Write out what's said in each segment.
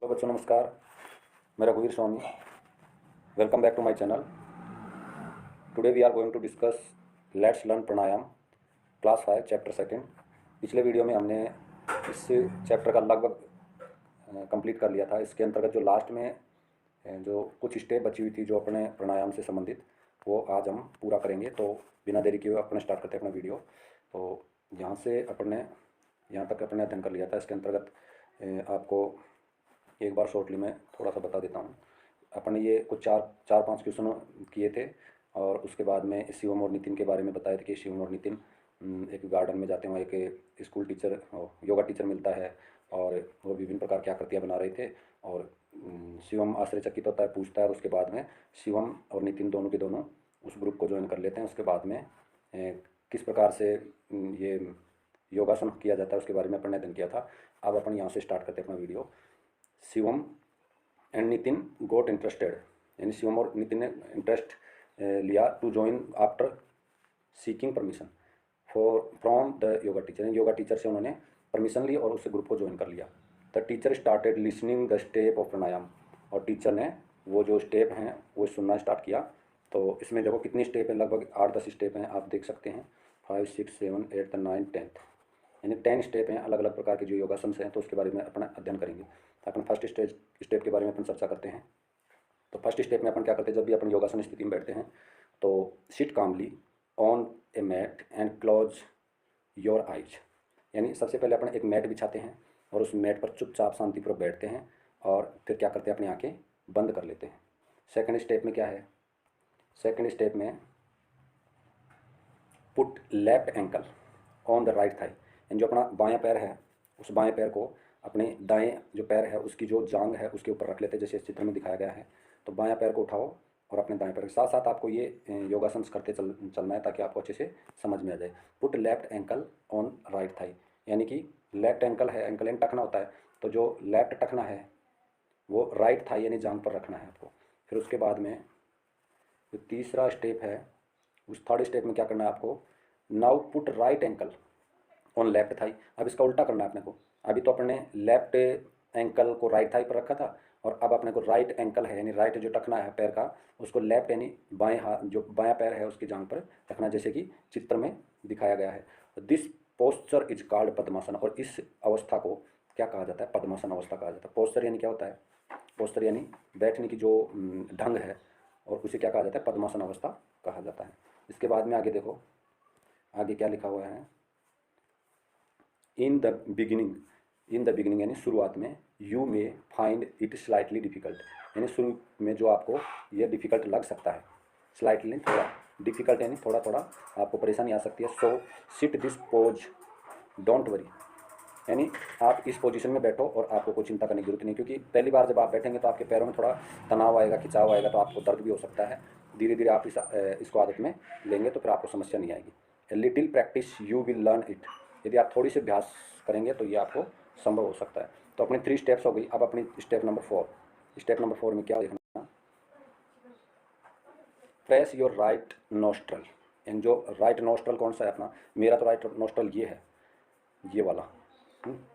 तो बच्चों नमस्कार। मैं रघुवीर Swami. Welcome back to my channel. Today we are going to discuss let's learn pranayama class 5 chapter second. पिछले वीडियो में हमने इस चैप्टर का लगभग कंप्लीट कर लिया था। इसके अंतर्गत जो लास्ट में जो कुछ स्टेप बची हुई थी जो अपने प्राणायाम से संबंधित, वो आज हम पूरा करेंगे। तो बिना देरी किए अपने स्टार्ट करते हैं अपना वीडियो। तो यहाँ से अपने यहाँ तक अपने अध्ययन कर लिया था। इसके अंतर्गत आपको एक बार शॉर्टली मैं थोड़ा सा बता देता हूँ। अपन ने ये कुछ चार पांच क्वेश्चन किए थे और उसके बाद में शिवम और नितिन के बारे में बताया था कि शिवम और नितिन एक गार्डन में जाते हैं, वहाँ एक स्कूल टीचर योगा टीचर मिलता है और वो विभिन्न प्रकार की आकृतियाँ बना रहे थे। और शिवम आश्चर्यचकित होता है, पूछता है, और उसके बाद में शिवम और नितिन दोनों के दोनों उस ग्रुप को ज्वाइन कर लेते हैं। उसके बाद में किस प्रकार से ये योगासन किया जाता है उसके बारे में अपन ने अध्ययन किया था। अब अपन यहाँ से स्टार्ट करते हैं अपना video. Shivam and Nitin got interested, यानी शिवम और नितिन ने इंटरेस्ट लिया to join after seeking permission from the yoga teacher. Yoga teacher से उन्होंने परमिशन ली और उस ग्रुप को ज्वाइन कर लिया। The teacher started listening the step of pranayama, और टीचर ने वो जो स्टेप हैं वो सुनना स्टार्ट किया। तो इसमें देखो कितनी स्टेप है, लगभग 8-10 स्टेप हैं, आप देख सकते हैं। 5, 6, 7, 8, 9, 10, यानी 10 स्टेप हैं, अलग अलग प्रकार के जो योगासन हैं। तो उसके बारे में अपना अध्ययन करेंगे। तो अपन फर्स्ट स्टेप के बारे में अपन चर्चा करते हैं। तो फर्स्ट स्टेप में अपन क्या करते हैं, जब भी अपन योगासन स्थिति में बैठते हैं तो sit calmly on a mat and close your eyes, यानी सबसे पहले अपन एक मैट बिछाते हैं और उस मैट पर चुपचाप शांतिपूर्वक बैठते हैं और फिर क्या करते हैं, अपनी आंखें बंद कर लेते हैं। सेकंड स्टेप में क्या है, सेकंड स्टेप में put left ankle on the right thigh, यानी जो अपना बायां पैर है उस बाएं पैर को अपने दाएं जो पैर है उसकी जो जांग है उसके ऊपर रख लेते हैं, जैसे इस चित्र में दिखाया गया है। तो बायां पैर को उठाओ और अपने दाएं पैर के साथ साथ आपको ये योगासन करते चलना है ताकि आपको अच्छे से समझ में आ जाए। Put left ankle on right thigh, यानी कि लेफ्ट एंकल है, एंकल एंड टखना होता है, तो जो लेफ्ट टखना है वो राइट थाई यानी जांग पर रखना है आपको। फिर उसके बाद में जो तीसरा स्टेप है, उस थर्ड स्टेप में क्या करना है आपको, now put right ankle on left thigh. अब इसका उल्टा करना है अपने को। अभी तो अपने लेफ्ट एंकल को राइट थाई पर रखा था और अब अपने को राइट एंकल है यानी राइट जो टखना है पैर का उसको लेफ्ट यानी बाएं हाथ जो बायां पैर है उसकी जांग पर रखना, जैसे कि चित्र में दिखाया गया है। दिस पोस्चर इज कॉल्ड पद्मासन, और इस अवस्था को क्या कहा जाता है, पद्मासन अवस्था कहा जाता है। पोस्चर यानी क्या होता है, पोस्चर यानी बैठने की जो ढंग है, और उसे क्या कहा जाता है, पद्मासन अवस्था कहा जाता है। इसके बाद में आगे देखो, आगे क्या लिखा हुआ है, इन द बिगिनिंग यानी शुरुआत में, you may find it slightly difficult, यानी शुरू में जो आपको यह डिफिकल्ट लग सकता है, स्लाइटली थोड़ा डिफिकल्ट यानी थोड़ा थोड़ा आपको परेशानी आ सकती है। So sit this pose don't worry, यानी आप इस पोजीशन में बैठो और आपको कोई चिंता करने की जरूरत नहीं, क्योंकि पहली बार जब आप बैठेंगे तो आपके पैरों में थोड़ा तनाव आएगा, खिंचाव आएगा, तो आपको दर्द भी हो सकता है। धीरे धीरे आप इसको आदत में लेंगे तो फिर आपको समस्या नहीं आएगी। A little practice you will learn it, यदि आप थोड़ी सी अभ्यास करेंगे तो ये आपको संभव हो सकता है। तो अपनी 3 स्टेप्स हो गई। अब अपनी स्टेप नंबर 4, स्टेप नंबर 4 में क्या देखना, प्रेस योर राइट नोस्ट्रल, यानी जो राइट नोस्ट्रल कौन सा है अपना, मेरा तो राइट नोस्ट्रल ये है, ये वाला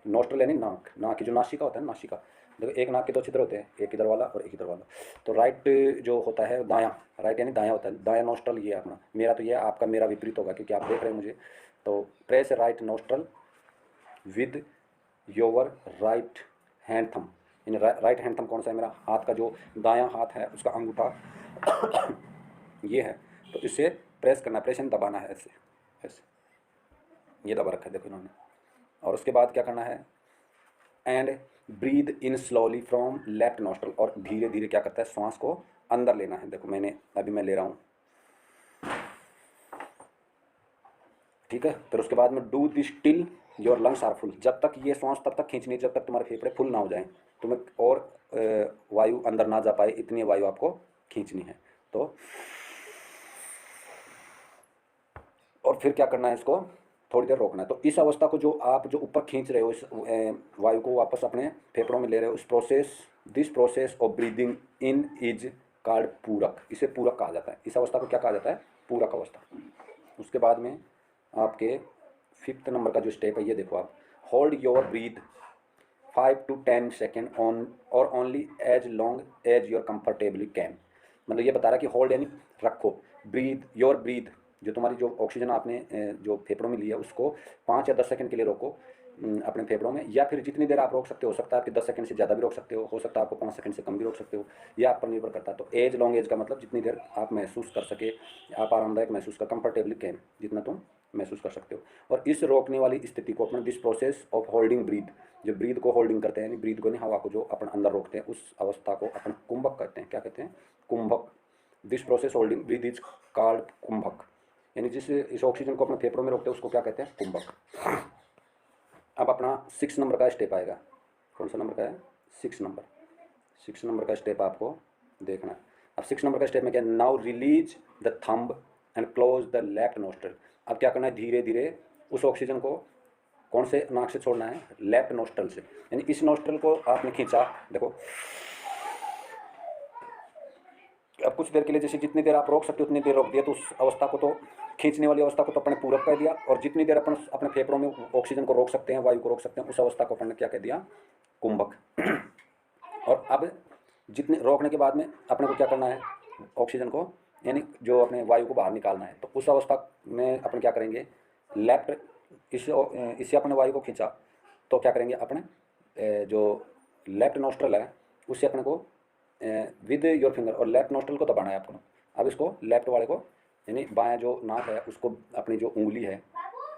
नोस्ट्रल यानी नाक, नाक की जो नासिका होता है ना, नासिका देखो, एक नाक के 2 छिद्र होते हैं, एक इधर वाला और एक इधर वाला। तो राइट जो होता है दायां, राइट यानी दायां होता है, दायां नोस्ट्रल ये अपना, मेरा तो ये आपका मेरा विपरीत होगा क्योंकि आप देख रहे हैं मुझे। तो press right nostril with your right hand thumb, यानी राइट हैंड थम कौन सा है, मेरा हाथ का जो दायां हाथ है उसका अंगूठा ये है, तो इसे प्रेस करना, प्रेस यानी दबाना है, ऐसे ऐसे ये दबा रखा है देखो इन्होंने। और उसके बाद क्या करना है, and breathe in slowly from left nostril, और धीरे धीरे क्या करता है, श्वास को अंदर लेना है। देखो अभी मैं ले रहा हूँ, ठीक है। फिर उसके बाद में do this till your lungs are full, जब तक ये श्वास तब तक खींचनी है जब तक तुम्हारे फेफड़े फुल ना हो जाएं, तुम्हें और वायु अंदर ना जा पाए, इतनी वायु आपको खींचनी है। तो और फिर क्या करना है, इसको थोड़ी देर रोकना है। तो इस अवस्था को जो आप जो ऊपर खींच रहे हो, इस वायु को वापस अपने फेफड़ों में ले रहे हो, this process of breathing in is called पूरक, इसे पूरक कहा जाता है। इस अवस्था को क्या कहा जाता है, पूरक अवस्था। उसके बाद में आपके 5th नंबर का जो स्टेप है ये देखो आप, hold your breath 5 to 10 second on और only as long as your comfortably can. मतलब ये बता रहा है कि होल्ड यानी रखो, ब्रीथ योर ब्रीथ जो तुम्हारी जो ऑक्सीजन आपने जो फेफड़ों में ली है उसको 5 या 10 सेकंड के लिए रोको अपने फेफड़ों में, या फिर जितनी देर आप रोक सकते हो सकता है आपके 10 सेकंड से ज़्यादा भी रोक सकते हो सकता है आपको 5 सेकंड से कम भी रोक सकते हो, यह आप पर निर्भर करता है। तो एज लॉन्ग एज का मतलब जितनी देर आप महसूस कर सके, आप आरामदायक महसूस कर, कंफर्टेबली कैन जितना तुम महसूस कर सकते हो। और इस रोकने वाली स्थिति को अपना this process of holding breath, जो ब्रीथ को होल्डिंग करते हैं, ब्रीथ को नहीं हवा को जो अपन अंदर रोकते हैं, उस अवस्था को अपन कुंभक कहते हैं। क्या कहते हैं? Kumbhak. This process holding breath is called kumbhak, यानी जिस इस ऑक्सीजन को अपने फेफड़ों में रोकते हैं उसको क्या कहते हैं? कुंभक। अब अपना 6 नंबर का स्टेप आएगा। कौन सा नंबर का है? 6 नंबर। 6 नंबर का स्टेप आपको देखना है। अब 6 नंबर का स्टेप में क्या? Now release the thumb and close the left nostril. अब क्या करना है? धीरे धीरे उस ऑक्सीजन को कौन से नाक से छोड़ना है? लेफ्ट नोस्ट्रल से। यानी इस नोस्ट्रल को आपने खींचा, देखो अब कुछ देर के लिए, जैसे जितनी देर आप रोक सकते हो उतनी देर रोक दिया, तो उस अवस्था को तो खींचने वाली अवस्था को तो अपने पूरक कह दिया, और जितनी देर अपन अपने फेफड़ों में ऑक्सीजन को रोक सकते हैं, वायु को रोक सकते हैं, उस अवस्था को अपन ने क्या कह दिया? कुंभक। और अब जितने रोकने के बाद में अपने को क्या करना है? ऑक्सीजन को यानी जो अपने वायु को बाहर निकालना है। तो उस अवस्था में अपन क्या करेंगे? लेफ्ट इससे अपने वायु को खींचा तो क्या करेंगे? अपने जो लेफ्ट नोस्ट्रल है उससे अपने को विद योर फिंगर, और लेफ्ट नोस्ट्रल को दबाना है आपको। अब इसको लेफ्ट वाले को यानी बायां जो नाक है उसको अपनी जो उंगली है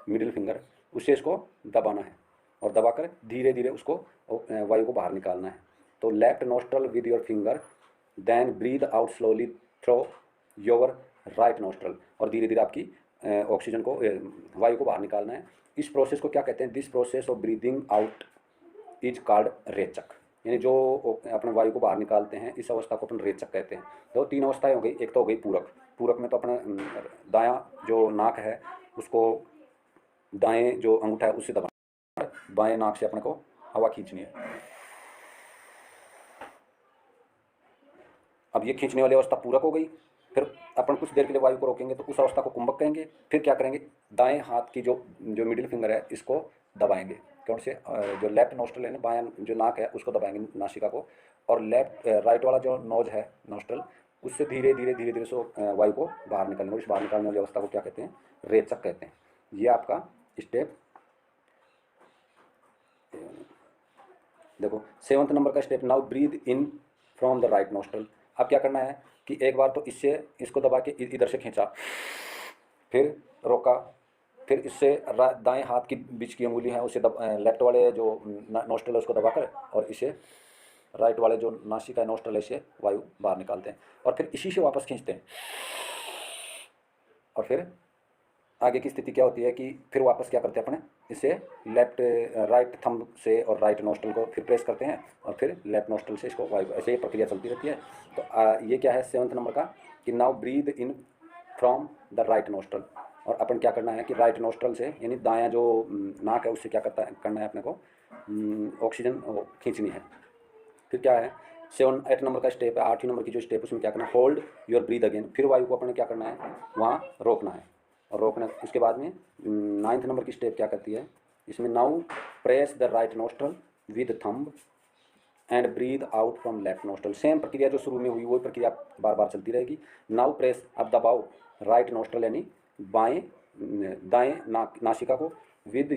मिडिल फिंगर उससे इसको दबाना है, और दबाकर धीरे धीरे उसको वायु को बाहर निकालना है। तो left nostril with your finger, then breathe out slowly through your right nostril, और धीरे धीरे आपकी ऑक्सीजन को वायु को बाहर निकालना है। इस प्रोसेस को क्या कहते हैं? This process of breathing out is called rechak, यानी जो अपने वायु को बाहर निकालते हैं इस अवस्था को अपन रेचक कहते हैं। तो 3 अवस्थाएं हो गई। एक तो हो गई पूरक। पूरक में तो अपना दायां जो नाक है उसको दाएं जो अंगूठा है उससे दबाना, बाएं नाक से अपने को हवा खींचनी है। अब ये खींचने वाली अवस्था पूरक हो गई। फिर अपन कुछ देर के लिए वायु को रोकेंगे तो उस अवस्था को कुंभक कहेंगे। फिर क्या करेंगे? दाएं हाथ की जो मिडिल फिंगर है इसको दबाएंगे, कौन से? जो लेफ्ट नोस्ट्रल है ना, बायां जो नाक है उसको दबाएंगे, नासिका को, और लेफ्ट राइट वाला जो नोज है नोस्ट्रल उससे धीरे धीरे धीरे धीरे सो वायु को बाहर निकालने, और इस बाहर निकालने वाली अवस्था को क्या कहते हैं? रेचक कहते हैं। ये आपका स्टेप देखो। 7 नंबर का step, now breathe in from the right nostril. अब क्या करना है कि एक बार तो इससे इसको दबा के इधर से खींचा, फिर रोका, फिर इससे दाएं हाथ की बीच की उंगली है उसे लेफ्ट वाले जो नोस्ट्रल है उसको दबाकर, और इसे राइट वाले जो नासिका नोस्ट्रल है इसे वायु बाहर निकालते हैं, और फिर इसी से वापस खींचते हैं। और फिर आगे की स्थिति क्या होती है कि फिर वापस क्या करते हैं अपने? इसे लेफ्ट राइट थंब से और राइट नोस्ट्रल को फिर प्रेस करते हैं, और फिर लेफ्ट नोस्ट्रल से इसको वायु, ऐसे ही प्रक्रिया चलती रहती है। तो ये क्या है 7 नंबर का कि now breathe in from the right nostril. और अपन क्या करना है कि राइट नोस्ट्रल से यानी दायां जो नाक है उससे क्या करना है अपने को? ऑक्सीजन खींचनी है। फिर क्या है 8 नंबर का स्टेप है, 8वीं नंबर की जो स्टेप उसमें क्या करना है? Hold your breathe again. फिर वायु को अपने क्या करना है? वहाँ रोकना है, और रोकना। उसके बाद में 9th नंबर की स्टेप क्या करती है इसमें? Now press the right nostril with thumb and breathe out from left nostril. Same प्रक्रिया जो शुरू में हुई वही प्रक्रिया बार बार चलती रहेगी। नाउ प्रेस, अब दबाओ राइट नोस्ट्रल यानी दाएं नासिका को with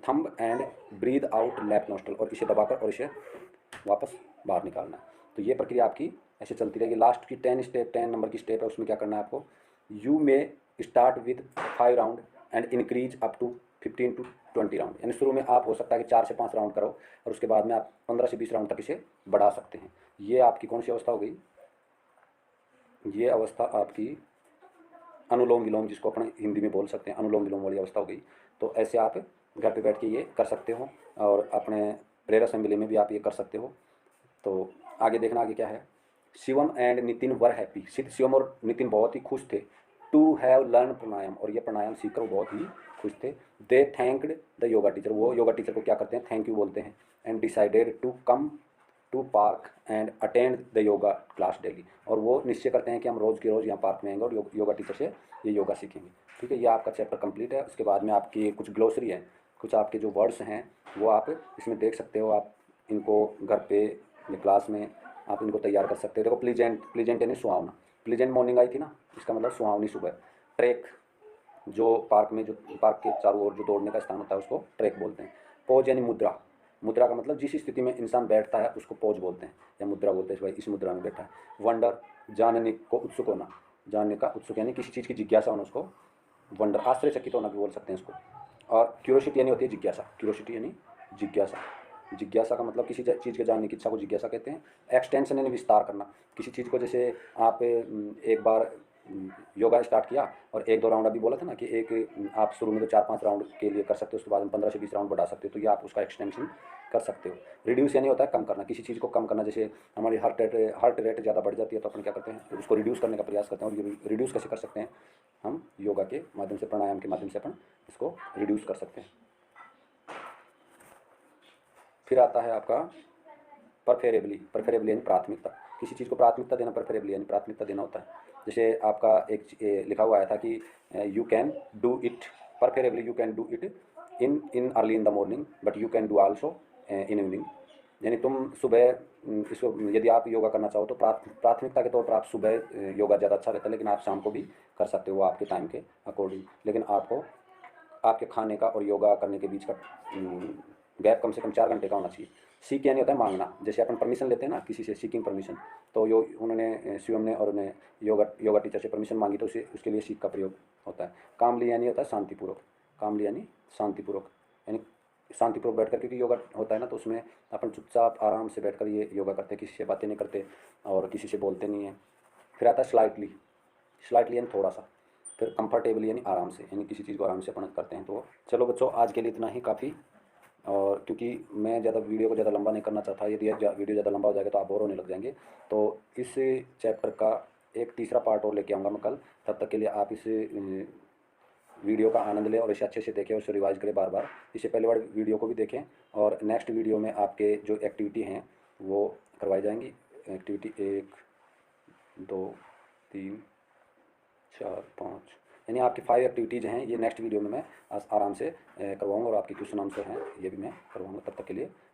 thumb and breathe out left nostril, और इसे दबाकर और इसे वापस बाहर निकालना है। तो ये प्रक्रिया आपकी ऐसे चलती रहेगी। लास्ट की 10 नंबर की स्टेप है, उसमें क्या करना है आपको? You may start with 5 round and increase up to 15 to 20 round. यानी शुरू में आप हो सकता है कि 4 से 5 राउंड करो, और उसके बाद में आप 15 से 20 राउंड तक इसे बढ़ा सकते हैं। ये आपकी कौन सी अवस्था हो गई? ये अवस्था आपकी अनुलोम विलोम, जिसको अपने हिंदी में बोल सकते हैं अनुलोम विलोम वाली अवस्था हो गई। तो ऐसे आप घर पे बैठ के ये कर सकते हो, और अपने प्रेयर असेंबली में भी आप ये कर सकते हो। तो आगे देखना आगे क्या है। Shivam and Nitin were happy. Shivam और नितिन बहुत ही खुश थे टू हैव लर्न प्राणायाम, और ये प्राणायाम सीखकर वो बहुत ही खुश थे। दे थैंक्ड द योगा टीचर। वो योगा टीचर को क्या करते हैं? थैंक यू बोलते हैं। And decided to come to park and attend the yoga class daily. और वो निश्चय करते हैं कि हम रोज़ के रोज़ यहाँ पार्क में आएंगे और योगा टीचर से ये योगा सीखेंगे। ठीक है, ये आपका चैप्टर कंप्लीट है। उसके बाद में आपकी कुछ ग्लोसरी है, कुछ आपके जो वर्ड्स हैं वो आप इसमें देख सकते हो। आप इनको घर पे या क्लास में आप इनको तैयार कर सकते हो। देखो प्लीजेंट, प्लीजेंट यानी सुहावना, प्लीजेंट मॉर्निंग आई थी ना, इसका मतलब सुहावनी सुबह। ट्रैक, जो पार्क में, जो पार्क के चारों ओर जो दौड़ने का स्थान होता है उसको ट्रैक बोलते हैं। पोज यानी मुद्रा, मुद्रा का मतलब जिस स्थिति में इंसान बैठता है उसको पोज बोलते हैं या मुद्रा बोलते हैं, भाई इस मुद्रा में बैठा है। वंडर, जानने को उत्सुक होना, जानने का उत्सुक यानी किसी चीज़ की जिज्ञासा होना, उसको वंडर, आश्चर्यचकित होना भी बोल सकते हैं इसको। और क्यूरोसिटी यानी होती है जिज्ञासा, क्यूरोसिटी यानी जिज्ञासा। जिज्ञासा का मतलब किसी चीज़ के जानने की इच्छा को जिज्ञासा कहते हैं। एक्सटेंशन यानी विस्तार करना, किसी चीज़ को, जैसे आप एक बार योगा स्टार्ट किया और 1-2 राउंड अभी बोला था ना कि आप शुरू में तो 4-5 राउंड के लिए कर सकते हो, उसके बाद में 15 से 20 राउंड बढ़ा सकते हो, तो ये आप उसका एक्सटेंशन कर सकते हो। रिड्यूस यानी होता है कम करना, किसी चीज़ को कम करना, जैसे हमारी हार्ट रेट ज़्यादा बढ़ जाती है तो अपन क्या करते हैं, उसको रिड्यूस करने का प्रयास करते हैं। और ये रिड्यूस कैसे कर सकते हैं, हम योगा के माध्यम से, प्राणायाम के माध्यम से अपन इसको रिड्यूस कर सकते हैं। फिर आता है आपका प्रेफरेबली, प्रेफरेबली यानी प्राथमिकता, किसी चीज़ को प्राथमिकता देना, प्रेफरेबली यानी प्राथमिकता देना होता है। जैसे आपका एक लिखा हुआ आया था कि you can do it, preferably you can do it in early in the morning but you can do also in evening. यानी तुम सुबह इसको, यदि आप योगा करना चाहो तो प्राथमिकता के तौर पर आप सुबह योगा ज़्यादा अच्छा रहता है, लेकिन आप शाम को भी कर सकते हो आपके टाइम के अकॉर्डिंग। लेकिन आपको आपके खाने का और योगा करने के बीच का गैप कम से कम 4 घंटे का होना चाहिए। सीख यानी होता है मांगना, जैसे अपन परमिशन लेते हैं ना किसी से, सीकिंग परमिशन, तो यो उन्होंने शिवम ने और उन्हें योगा टीचर से परमिशन मांगी तो उसे उसके लिए सीख का प्रयोग होता है। कामली यानी होता है शांतिपूर्वक, कामली यानी शांतिपूर्वक, यानी शांतिपूर्वक बैठ कर, क्योंकि योगा होता है ना तो उसमें अपन चुपचाप आराम से बैठ कर ये योगा करते हैं, किसी से बातें नहीं करते और किसी से बोलते नहीं हैं। फिर आता है स्लाइटली, स्लाइटली यानी थोड़ा सा। फिर कंफर्टेबली यानी आराम से, यानी किसी चीज़ को आराम से अपन करते हैं। तो चलो बच्चों, आज के लिए इतना ही काफ़ी। और क्योंकि मैं ज़्यादा वीडियो को ज़्यादा लंबा नहीं करना चाहता, यदि वीडियो ज़्यादा लंबा हो जाएगा तो आप बोर होने लग जाएंगे। तो इस चैप्टर का एक तीसरा पार्ट और लेके आऊँगा मैं कल। तब तक के लिए आप इस वीडियो का आनंद लें और इसे अच्छे से देखें और इसे रिवाइज करें बार बार। इससे पहले वाले वीडियो को भी देखें और नेक्स्ट वीडियो में आपके जो एक्टिविटी हैं वो करवाई जाएंगी। एक्टिविटी 1, 2, 3, 4, 5, यानी आपकी 5 एक्टिविटीज़ हैं, ये नेक्स्ट वीडियो में मैं आराम से करवाऊँगा और आपके क्वेश्चन आंसर हैं ये भी मैं करवाऊँगा। तब तक के लिए